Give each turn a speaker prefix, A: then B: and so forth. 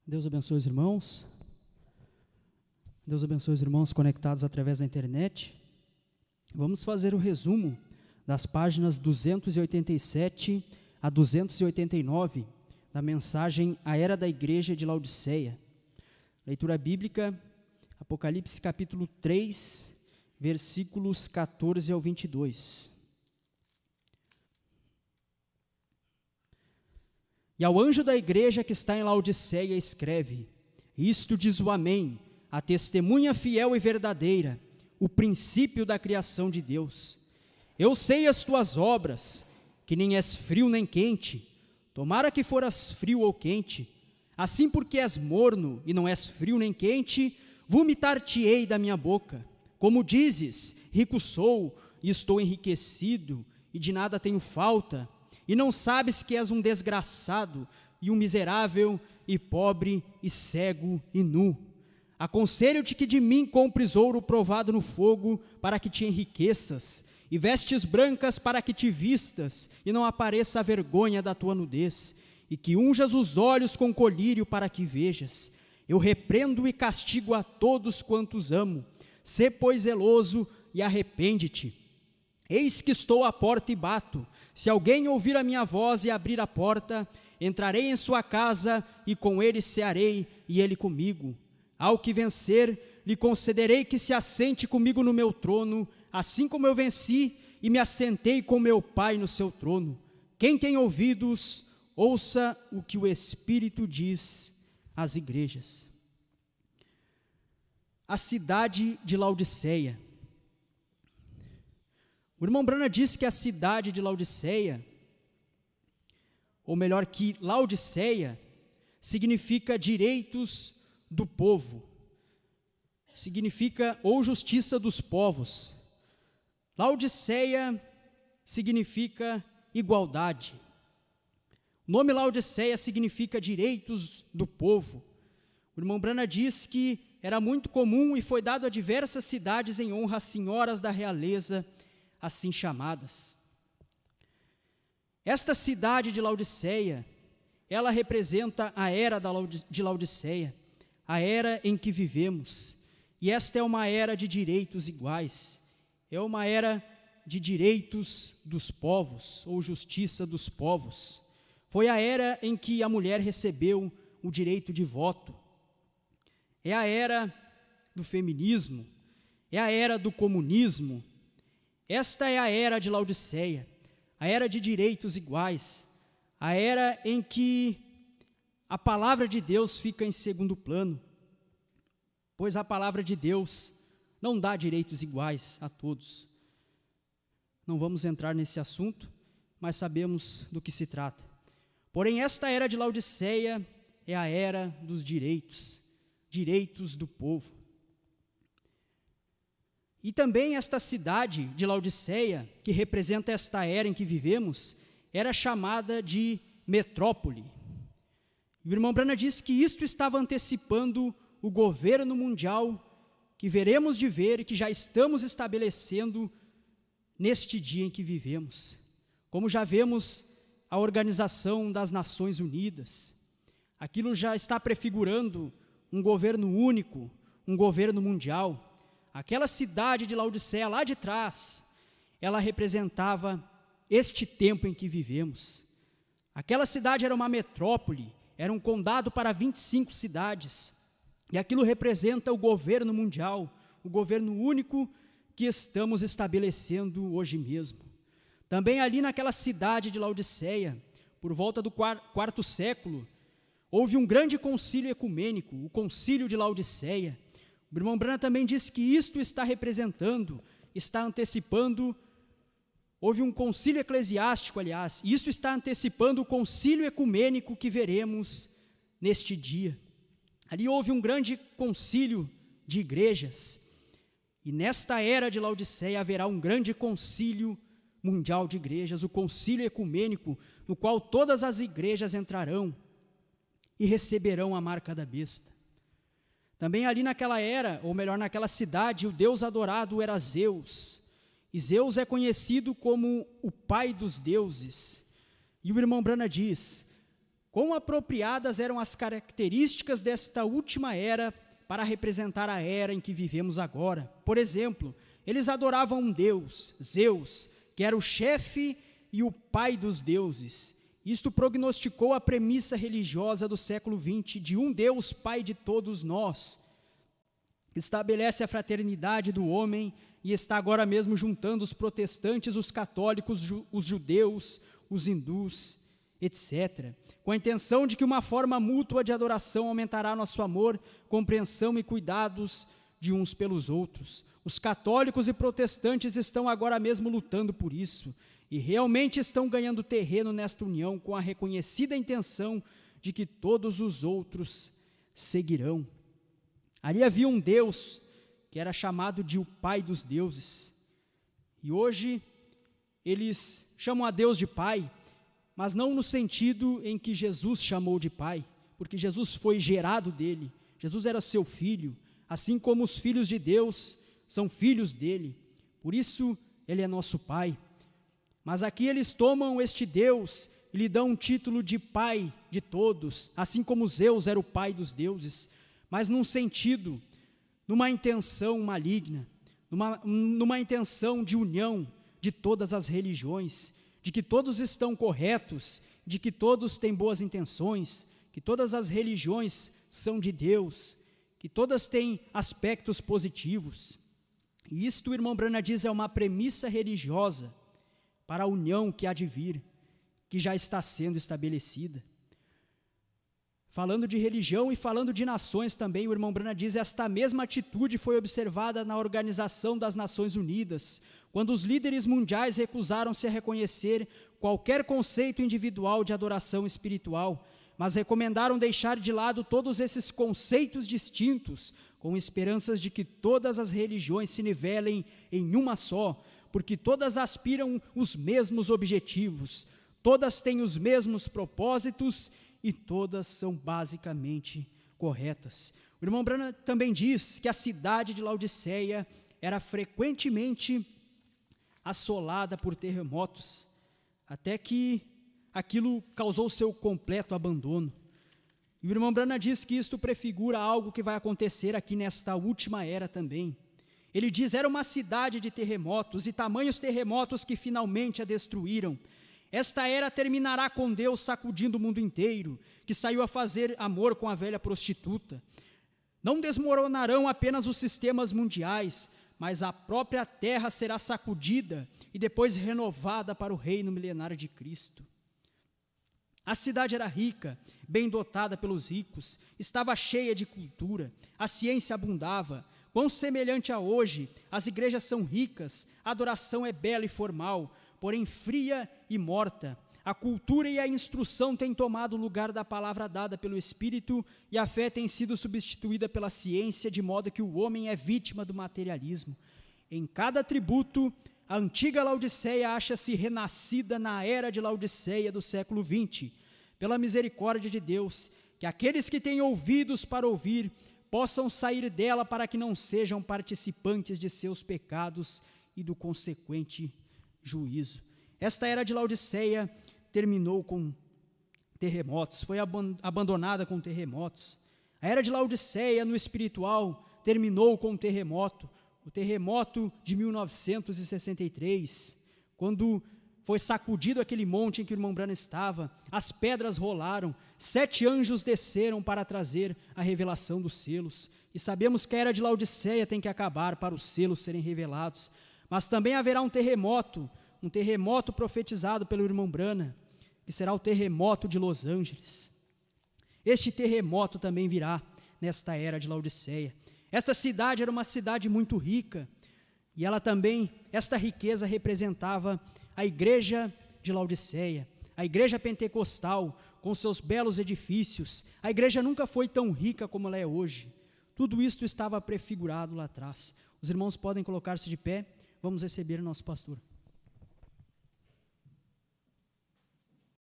A: Deus abençoe os irmãos. Deus abençoe os irmãos conectados através da internet. Vamos fazer o resumo das páginas 287 a 289 da mensagem A Era da Igreja de Laodiceia. Leitura bíblica, Apocalipse capítulo 3, versículos 14 ao 22. E ao anjo da igreja que está em Laodiceia escreve: Isto diz o Amém, a testemunha fiel e verdadeira, o princípio da criação de Deus. Eu sei as tuas obras, que nem és frio nem quente. Tomara que foras frio ou quente. Assim, porque és morno e não és frio nem quente, vomitar-te-ei da minha boca. Como dizes, rico sou e estou enriquecido, e de nada tenho falta, e não sabes que és um desgraçado, e um miserável, e pobre, e cego, e nu. Aconselho-te que de mim compres ouro provado no fogo, para que te enriqueças, e vestes brancas para que te vistas, e não apareça a vergonha da tua nudez, e que unjas os olhos com colírio para que vejas. Eu repreendo e castigo a todos quantos amo. Sê, pois, zeloso e arrepende-te. Eis que estou à porta e bato. Se alguém ouvir a minha voz e abrir a porta, entrarei em sua casa e com ele cearei e ele comigo. Ao que vencer, lhe concederei que se assente comigo no meu trono, assim como eu venci e me assentei com meu Pai no seu trono. Quem tem ouvidos, ouça o que o Espírito diz às igrejas. A cidade de Laodiceia. O irmão Brana disse que a cidade de Laodiceia, ou melhor, que Laodiceia significa direitos do povo, significa ou justiça dos povos. Laodiceia significa igualdade. O nome Laodiceia significa direitos do povo. O irmão Brana diz que era muito comum e foi dado a diversas cidades em honra às senhoras da realeza, assim chamadas. Esta cidade de Laodiceia, ela representa a era de Laodiceia, a era em que vivemos. E esta é uma era de direitos iguais, é uma era de direitos dos povos, ou justiça dos povos. Foi a era em que a mulher recebeu o direito de voto. É a era do feminismo, é a era do comunismo. Esta é a era de Laodiceia, a era de direitos iguais, a era em que a palavra de Deus fica em segundo plano, pois a palavra de Deus não dá direitos iguais a todos. Não vamos entrar nesse assunto, mas sabemos do que se trata. Porém, esta era de Laodiceia é a era dos direitos do povo. E também esta cidade de Laodiceia, que representa esta era em que vivemos, era chamada de metrópole. E o irmão Brana disse que isto estava antecipando o governo mundial que veremos de ver e que já estamos estabelecendo neste dia em que vivemos. Como já vemos a Organização das Nações Unidas, aquilo já está prefigurando um governo único, um governo mundial. Aquela cidade de Laodiceia lá de trás, ela representava este tempo em que vivemos. Aquela cidade era uma metrópole, era um condado para 25 cidades. E aquilo representa o governo mundial, o governo único que estamos estabelecendo hoje mesmo. Também ali naquela cidade de Laodiceia, por volta do quarto século, houve um grande concílio ecumênico, o concílio de Laodiceia. O irmão Brana também disse que isto está representando, está antecipando, houve um concílio eclesiástico, aliás, e isto está antecipando o concílio ecumênico que veremos neste dia. Ali houve um grande concílio de igrejas, e nesta era de Laodiceia haverá um grande concílio mundial de igrejas, o concílio ecumênico, no qual todas as igrejas entrarão e receberão a marca da besta. Também ali naquela era, ou melhor, naquela cidade, o deus adorado era Zeus. E Zeus é conhecido como o pai dos deuses. E o irmão Brana diz: Quão apropriadas eram as características desta última era para representar a era em que vivemos agora. Por exemplo, eles adoravam um deus, Zeus, que era o chefe e o pai dos deuses. Isto prognosticou a premissa religiosa do século XX de um Deus pai de todos nós, que estabelece a fraternidade do homem e está agora mesmo juntando os protestantes, os católicos, os judeus, os hindus, etc., com a intenção de que uma forma mútua de adoração aumentará nosso amor, compreensão e cuidados de uns pelos outros. Os católicos e protestantes estão agora mesmo lutando por isso e realmente estão ganhando terreno nesta união com a reconhecida intenção de que todos os outros seguirão. Ali havia um Deus que era chamado de o Pai dos deuses. E hoje eles chamam a Deus de Pai, mas não no sentido em que Jesus chamou de Pai, porque Jesus foi gerado dele, Jesus era seu filho, assim como os filhos de Deus são filhos dele, por isso ele é nosso Pai. Mas aqui eles tomam este Deus e lhe dão um título de Pai de todos, assim como Zeus era o Pai dos deuses, mas num sentido, numa intenção maligna, numa intenção de união de todas as religiões, de que todos estão corretos, de que todos têm boas intenções, que todas as religiões são de Deus, que todas têm aspectos positivos. E isto, o irmão Branham diz, é uma premissa religiosa para a união que há de vir, que já está sendo estabelecida. Falando de religião e falando de nações também, o irmão Branham diz, esta mesma atitude foi observada na Organização das Nações Unidas, quando os líderes mundiais recusaram-se a reconhecer qualquer conceito individual de adoração espiritual, mas recomendaram deixar de lado todos esses conceitos distintos, com esperanças de que todas as religiões se nivelem em uma só, porque todas aspiram os mesmos objetivos, todas têm os mesmos propósitos e todas são basicamente corretas. O irmão Branham também diz que a cidade de Laodiceia era frequentemente assolada por terremotos, até que aquilo causou seu completo abandono. E o irmão Branham diz que isto prefigura algo que vai acontecer aqui nesta última era também. Ele diz, era uma cidade de terremotos e tamanhos terremotos que finalmente a destruíram. Esta era terminará com Deus sacudindo o mundo inteiro, que saiu a fazer amor com a velha prostituta. Não desmoronarão apenas os sistemas mundiais, mas a própria terra será sacudida e depois renovada para o reino milenário de Cristo. A cidade era rica, bem dotada pelos ricos, estava cheia de cultura, a ciência abundava. Quão semelhante a hoje, as igrejas são ricas, a adoração é bela e formal, porém fria e morta. A cultura e a instrução têm tomado o lugar da palavra dada pelo Espírito e a fé tem sido substituída pela ciência, de modo que o homem é vítima do materialismo. Em cada atributo, a antiga Laodiceia acha-se renascida na era de Laodiceia do século XX. Pela misericórdia de Deus, que aqueles que têm ouvidos para ouvir possam sair dela para que não sejam participantes de seus pecados e do consequente juízo. Esta era de Laodiceia terminou com terremotos, foi abandonada com terremotos. A era de Laodiceia no espiritual terminou com um terremoto, o terremoto de 1963, quando foi sacudido aquele monte em que o irmão Branham estava, as pedras rolaram, 7 anjos desceram para trazer a revelação dos selos, e sabemos que a era de Laodiceia tem que acabar para os selos serem revelados, mas também haverá um terremoto profetizado pelo irmão Branham, que será o terremoto de Los Angeles. Este terremoto também virá nesta era de Laodiceia. Esta cidade era uma cidade muito rica, e ela também, esta riqueza representava a igreja de Laodiceia, a igreja pentecostal, com seus belos edifícios. A igreja nunca foi tão rica como ela é hoje. Tudo isto estava prefigurado lá atrás. Os irmãos podem colocar-se de pé, vamos receber o nosso pastor.